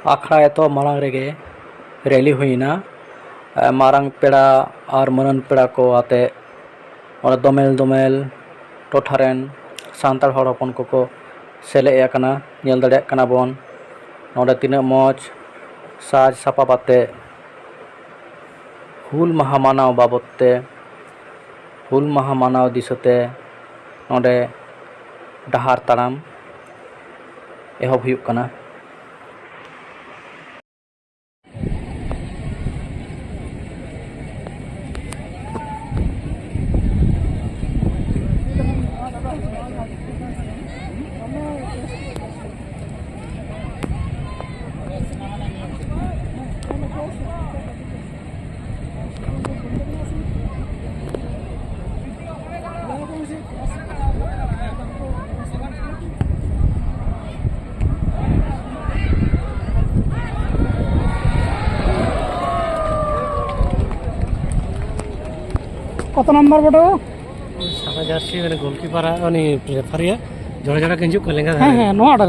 आखड़ा एतो मांग रेगे रैली हुईना मारंग पेड़ा और मनन पेड़ा को आते और दोमेल दोमेल टोठारेन सांतार हड़ हपन को सेले आकना नेल दाड़ेयाग कना बन नोडे तिनाग मौज साज सापा बाते हुल माहा मानाव बाबदते हुल माहा मानाव दिसते नोडे डाहार ताड़ाम एहब हुयुग कना। কত নম্বর বড় সাদা জার্সি মানে গোলকিপার উনি রেফারিয়া জোড়া জোড়া কিন্তু লেঙ্গা হ্যাঁ হ্যাঁ নোয়াটা